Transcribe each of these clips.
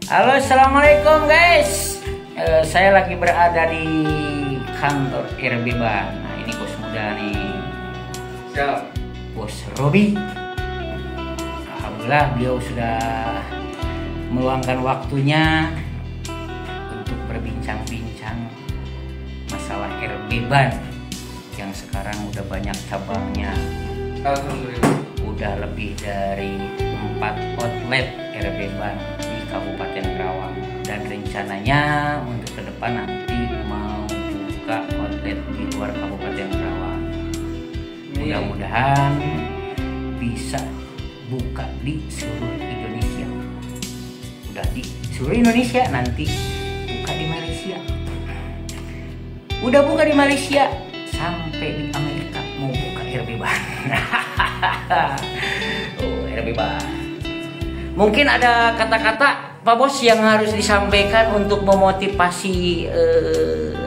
Halo, assalamualaikum guys. Saya lagi berada di kantor RB Ban. Nah, ini bos muda nih. Siap. Bos Robi. Alhamdulillah beliau sudah meluangkan waktunya untuk berbincang-bincang masalah RB Ban yang sekarang udah banyak cabangnya. Alhamdulillah. Udah lebih dari 4 outlet RB Ban di Kabupaten Kerawang, dan rencananya untuk ke depan nanti mau buka outlet di luar Kabupaten Kerawang. Mudah-mudahan bisa buka di seluruh Indonesia. Udah di seluruh Indonesia, nanti buka di Malaysia. Udah buka di Malaysia, sampai di Amerika mau buka RB Ban. Oh, RB Ban. Mungkin ada kata-kata Pak Bos yang harus disampaikan untuk memotivasi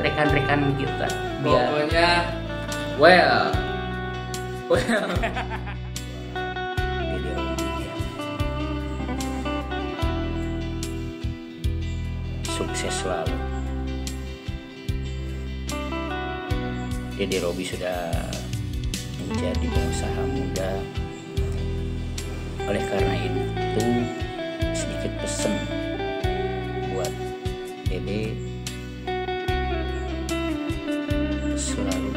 rekan-rekan kita. Biar... Pokoknya sukses selalu. Dede Robi sudah menjadi pengusaha muda. Oleh karena itu, sedikit pesan buat Dede, selalu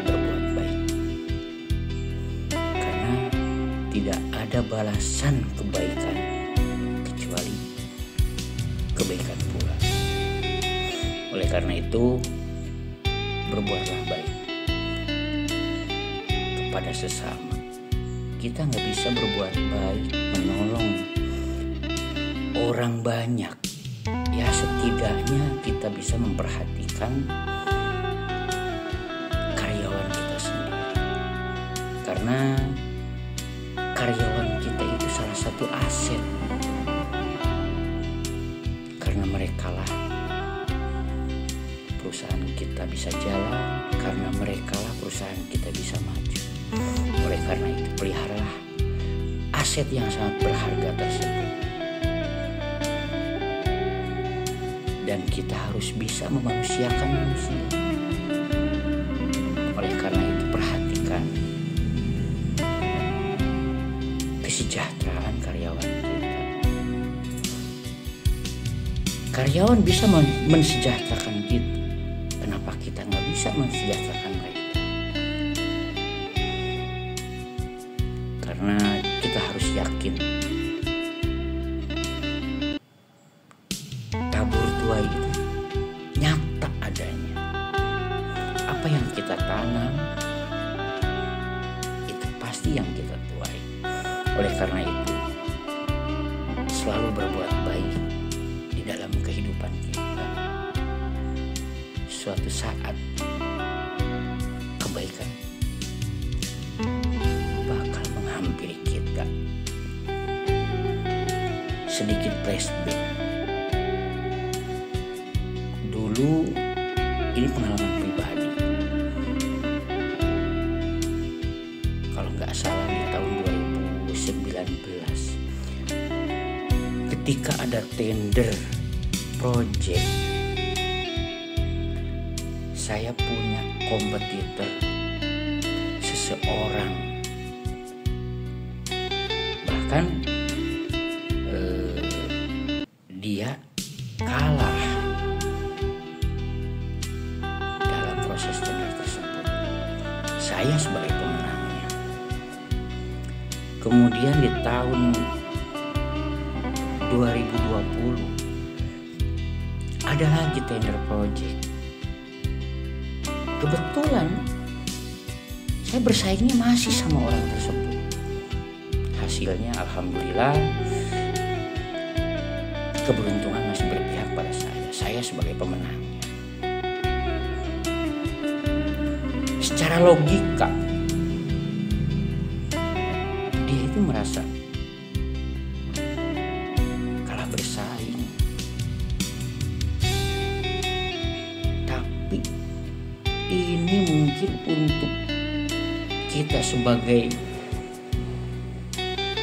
berbuat baik, karena tidak ada balasan kebaikan kecuali kebaikan pula. Oleh karena itu, berbuatlah baik kepada sesama. Kita nggak bisa berbuat baik menolong orang banyak, ya setidaknya kita bisa memperhatikan karyawan kita sendiri, karena karyawan kita itu salah satu aset, karena merekalah perusahaan kita bisa jalan, karena merekalah perusahaan kita bisa maju. Oleh karena itu, peliharalah aset yang sangat berharga tersebut, dan kita harus bisa memanusiakan manusia. Oleh karena itu, perhatikan kesejahteraan karyawan kita. Karyawan bisa mensejahterakan kita, kenapa kita nggak bisa mensejahterakan mereka? Karena kita harus yakin tabur tuai itu nyata adanya. Apa yang kita tanam itu pasti yang kita tuai. Oleh karena itu, selalu berbuat baik di dalam kehidupan kita. Suatu saat kebaikan bakal menghampiri kita. Sedikit flashback. Dulu, ini pengalaman pribadi. Kalau nggak salah di tahun 2019, ketika ada tender project, saya punya kompetitor, seseorang, bahkan dia kalah dalam proses tender tersebut. Saya sebagai pemenangnya. Kemudian di tahun 2020 ada lagi tender project. Kebetulan saya bersaingnya masih sama orang tersebut. Hasilnya alhamdulillah keberuntungan masih berpihak pada saya. Saya sebagai pemenangnya. Secara logika, dia itu merasa kalah bersaing. Tapi ini mungkin untuk kita sebagai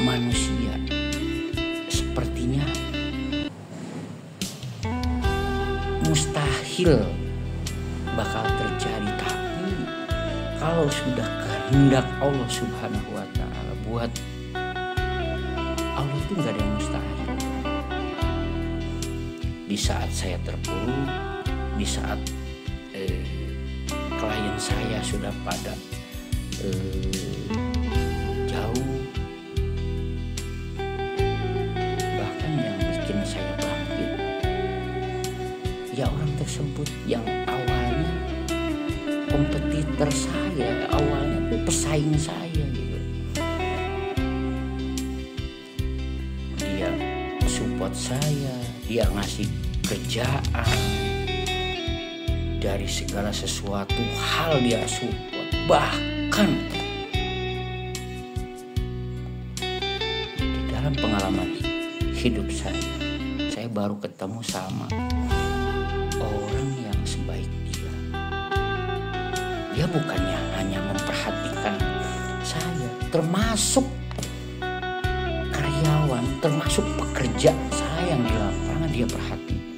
manusia, sepertinya mustahil bakal terjadi, tapi kalau sudah kehendak Allah Subhanahu wa Ta'ala, buat Allah itu nggak ada yang mustahil. Di saat saya terpuruk, di saat klien saya sudah pada jauh, bahkan yang bikin saya bangkit ya orang tersebut yang awalnya kompetitor saya, awalnya itu pesaing saya gitu. Dia support saya, dia ngasih kerjaan, dari segala sesuatu hal dia support. Bahkan di dalam pengalaman hidup saya baru ketemu sama orang yang sebaik dia. Dia bukannya hanya memperhatikan saya, termasuk karyawan, termasuk pekerja saya yang di lapangan dia perhatikan.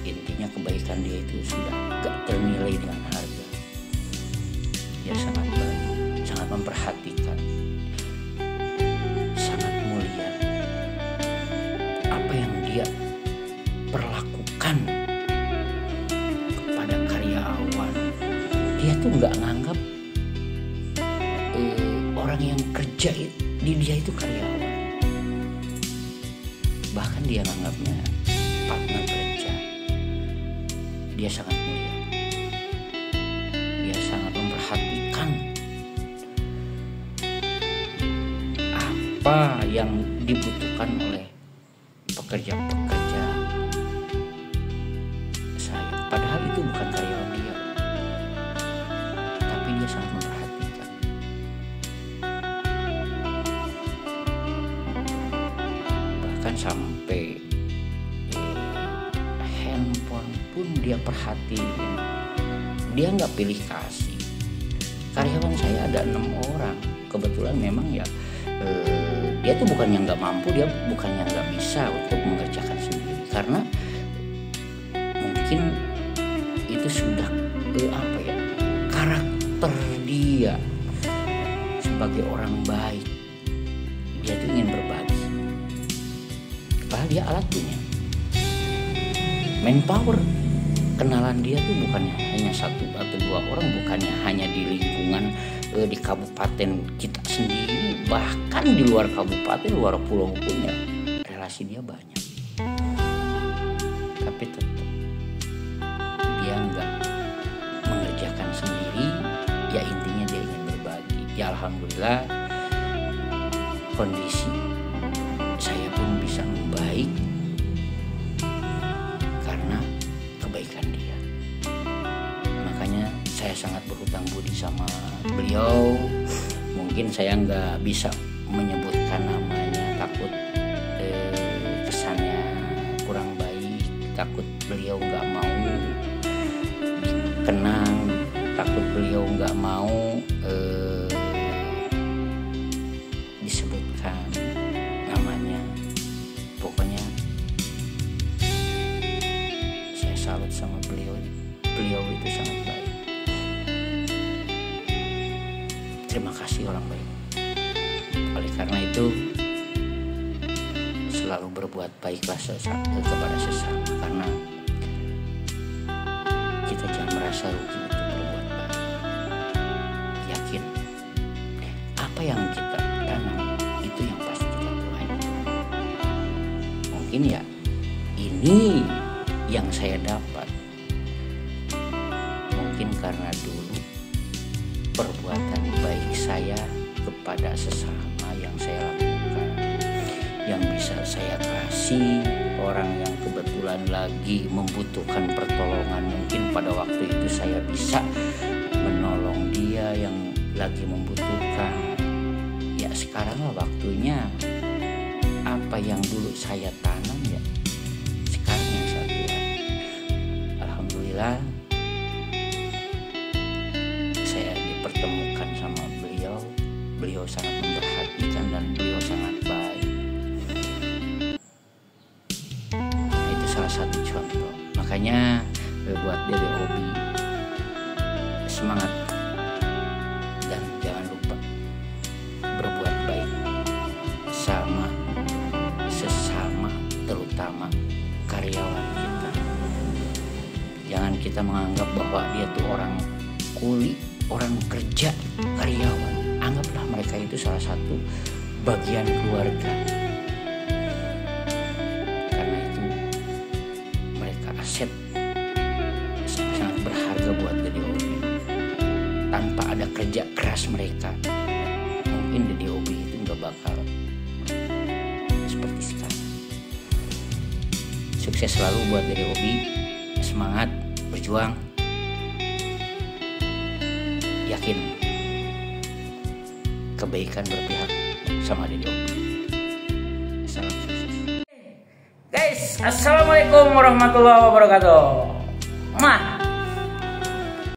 Intinya kebaikan dia itu sudah gak ternilai dengan harga. Dia sangat baik, sangat memperhatikan, sangat mulia. Apa yang dia perlakukan kepada karyawan, dia tuh nggak nganggap orang yang kerja di dia itu karyawan. Bahkan dia nganggapnya partner kerja. Dia sangat mulia, dia sangat memperhatikan apa yang dibutuhkan oleh pekerja-pekerja saya. Padahal itu bukan karyawan dia, tapi dia sangat memperhatikan. Bahkan sampai handphone pun dia perhatiin. Dia nggak pilih kasih. Karyawan saya ada 6 orang. Kebetulan memang ya dia tuh bukannya nggak mampu, dia bukannya nggak bisa untuk mengerjakan sendiri, karena mungkin itu sudah karakter dia sebagai orang baik. Dia tuh ingin berbagi, padahal dia alat punya manpower. Kenalan dia tuh bukannya hanya 1 atau 2 orang, bukannya hanya di lingkungan di kabupaten kita sendiri, bahkan di luar kabupaten, luar pulau punya relasi dia banyak. Tapi tetap dia nggak mengerjakan sendiri, ya intinya dia ingin berbagi. Ya alhamdulillah kondisi saya pun bisa membaik karena kebaikan dia. Makanya saya sangat berhutang budi sama beliau. Mungkin saya nggak bisa menyebutkan namanya, takut kesannya kurang baik, takut beliau nggak mau dikenang, takut beliau nggak mau disebutkan namanya. Pokoknya saya salut sama beliau. Beliau itu sangat baik. Terima kasih orang baik. Oleh karena itu selalu berbuat baiklah kepada sesama, karena kita jangan merasa rugi untuk berbuat baik. Yakin apa yang kita tanam itu yang pasti kita tuai. Mungkin ya ini yang saya dapat, mungkin karena dulu perbuatan baik saya kepada sesama yang saya lakukan, yang bisa saya kasih orang yang kebetulan lagi membutuhkan pertolongan. Mungkin pada waktu itu saya bisa menolong dia yang lagi membutuhkan. Ya sekarang lah waktunya apa yang dulu saya tanam ya sekarang yang saya tuai. Alhamdulillah saya dipertemukan sama beliau. Beliau sangat memperhatikan dan beliau sangat baik. Nah, itu salah satu contoh. Makanya buat Dede Obi semangat dan jangan lupa berbuat baik sama sesama, terutama karyawan kita. Jangan kita menganggap bahwa dia tuh orang kuli, orang kerja, karyawan. Anggaplah mereka itu salah satu bagian keluarga. Karena itu mereka aset sangat berharga buat Dede Obi. Tanpa ada kerja keras mereka, mungkin Dede Obi itu nggak bakal seperti sekarang. Sukses selalu buat Dede Obi, semangat berjuang, yakin kebaikan berpihak sama Dede Obi. Salam sukses. Guys, assalamualaikum warahmatullahi wabarakatuh.